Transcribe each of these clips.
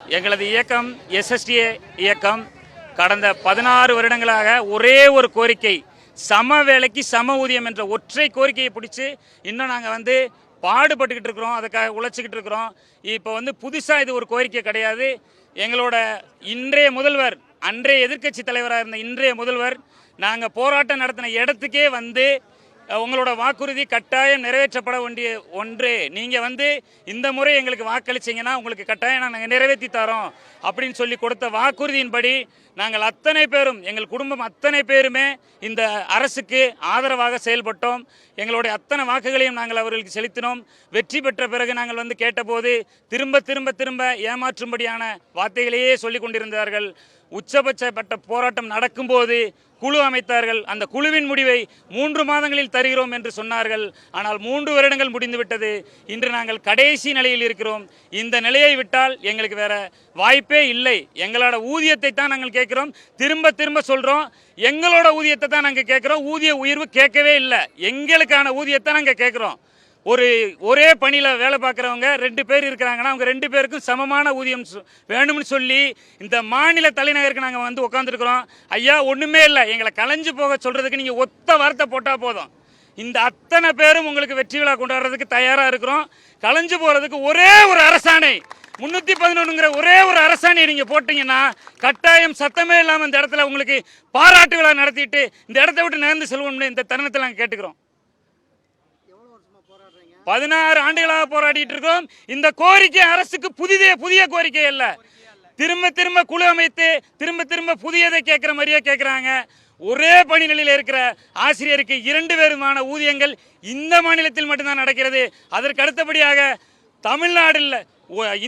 எங்களது இயக்கம் எஸ்எஸ்டிஏ இயக்கம் கடந்த 16 வருடங்களாக ஒரே ஒரு கோரிக்கை, சம வேலைக்கு சம ஊதியம் என்ற ஒற்றை கோரிக்கையை பிடிச்சி இன்னும் நாங்கள் பாடுபட்டுக்கிட்டு இருக்கிறோம். அதுக்காக உழைச்சிக்கிட்டு இருக்கிறோம். இப்போ புதுசாக இது ஒரு கோரிக்கை கிடையாது. எங்களோட இன்றைய முதல்வர், அன்றைய எதிர்க்கட்சி தலைவராக இருந்த இன்றைய முதல்வர், நாங்கள் போராட்டம் நடத்தின இடத்துக்கே உங்களோட வாக்குறுதி கட்டாயம் நிறைவேற்றப்பட வேண்டிய ஒன்று. நீங்கள் இந்த முறை எங்களுக்கு வாக்களிச்சிங்கன்னா உங்களுக்கு கட்டாயம் நாங்கள் நிறைவேற்றி தரோம் அப்படின்னு சொல்லி கொடுத்த வாக்குறுதியின்படி நாங்கள் அத்தனை பேரும், எங்கள் குடும்பம் அத்தனை பேருமே இந்த அரசுக்கு ஆதரவாக செயல்பட்டோம். எங்களுடைய அத்தனை வாக்குகளையும் நாங்கள் அவர்களுக்கு செலுத்தினோம். வெற்றி பெற்ற பிறகு நாங்கள் கேட்டபோது திரும்ப திரும்ப திரும்ப ஏமாற்றும்படியான வார்த்தைகளையே சொல்லி கொண்டிருந்தார்கள். உச்சபட்சப்பட்ட போராட்டம் நடக்கும்போது குழு அமைத்தார்கள். அந்த குழுவின் முடிவை 3 மாதங்களில் தருகிறோம் என்று சொன்னார்கள். ஆனால் 3 வருடங்கள் முடிந்துவிட்டது. இன்று நாங்கள் கடைசி நிலையில் இருக்கிறோம். இந்த நிலையை விட்டால் எங்களுக்கு வேற வாய்ப்பே இல்லை. எங்களோட ஊதியத்தை தான் நாங்கள் கேட்கிறோம். திரும்ப திரும்ப சொல்றோம், எங்களோட ஊதியத்தை தான் நாங்கள் கேட்கிறோம். ஊதிய உயர்வு கேட்கவே இல்லை. எங்களுக்கான ஊதியத்தை நாங்கள் கேட்கிறோம். ஒரே பணியில் வேலை பார்க்குறவங்க 2 பேர் இருக்கிறாங்கன்னா அவங்க 2 பேருக்கும் சமமான ஊதியம் வேணும்னு சொல்லி இந்த மாநில தலைநகருக்கு நாங்கள் உட்காந்துருக்குறோம். ஐயா, ஒன்றுமே இல்லை, எங்களை கலைஞ்சு போக சொல்கிறதுக்கு நீங்கள் ஒத்த வார்த்தை போட்டால் போதும். இந்த அத்தனை பேரும் உங்களுக்கு வெற்றி விழா கொண்டாடுறதுக்கு தயாராக இருக்கிறோம். கலைஞ்சு போகிறதுக்கு ஒரே ஒரு அரசாணை, 311ங்கிற ஒரே ஒரு அரசாணையை நீங்கள் போட்டீங்கன்னா கட்டாயம் சத்தமே இல்லாமல் இந்த இடத்துல உங்களுக்கு பாராட்டு விழா நடத்திட்டு இந்த இடத்த விட்டு நேர்ந்து செல்வோம்னு இந்த தருணத்தில் நாங்கள் கேட்டுக்கிறோம். 16 ஆண்டுகளாக போராடிட்டு இருக்கோம். இந்த கோரிக்கை அரசுக்கு புதிய கோரிக்கை அல்ல. திரும்ப திரும்ப குழு அமைத்து திரும்ப திரும்ப புதியதை கேட்கிற மாதிரியே கேட்கிறாங்க. ஒரே பணி நிலையில் இருக்கிற ஆசிரியருக்கு 2 பேருமான ஊதியங்கள் இந்த மாநிலத்தில் மட்டும்தான் நடக்கிறது. அதற்கு அடுத்தபடியாக தமிழ்நாடுல,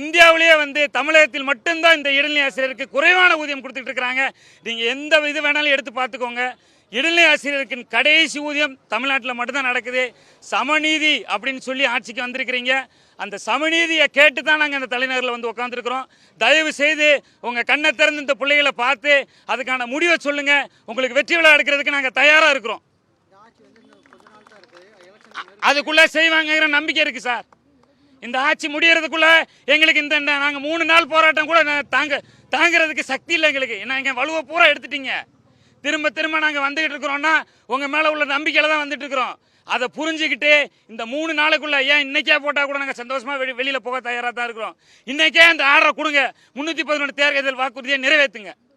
இந்தியாவிலேயே தமிழகத்தில் மட்டும்தான் இந்த இடைநிலை ஆசிரியருக்கு குறைவான ஊதியம் கொடுத்துட்டு இருக்கிறாங்க. நீங்க எந்த இது வேணாலும் எடுத்து பார்த்துக்கோங்க. இடைநிலை ஆசிரியருக்கு கடைசி ஊதியம் தமிழ்நாட்டில் மட்டும்தான் நடக்குது. சமநீதி அப்படின்னு சொல்லி ஆட்சிக்கு வந்திருக்கிறீங்க. அந்த சமநீதியை கேட்டு தான் நாங்கள் அந்த தலைநகரில் உட்காந்துருக்கிறோம். தயவு செய்து உங்கள் கண்ணை திறந்து இந்த பிள்ளைகளை பார்த்து அதுக்கான முடிவை சொல்லுங்க. உங்களுக்கு வெற்றி விழா எடுக்கிறதுக்கு நாங்கள் தயாராக இருக்கிறோம். அதுக்குள்ளே செய்வாங்கிற நம்பிக்கை இருக்குது சார். இந்த ஆட்சி முடியறதுக்குள்ள எங்களுக்கு இந்த நாங்கள் 3 நாள் போராட்டம் கூட தாங்கிறதுக்கு சக்தி இல்லை எங்களுக்கு. ஏன்னா எங்கள் வலுவை பூரா எடுத்துட்டீங்க. திரும்ப திரும்ப நாங்கள் வந்துகிட்டு இருக்கிறோம்னா உங்கள் மேலே உள்ள நம்பிக்கையில் தான் வந்துட்டு இருக்கிறோம். அதை புரிஞ்சுக்கிட்டு இந்த 3 நாளுக்குள்ள, ஏன் இன்னைக்கே போட்டால் கூட நாங்கள் சந்தோஷமாக வெளியில் போக தயாராக தான் இருக்கிறோம். இன்னைக்கே அந்த ஆர்டரை கொடுங்க. 311 தேர்தல் வாக்குறுதியை நிறைவேற்றுங்க.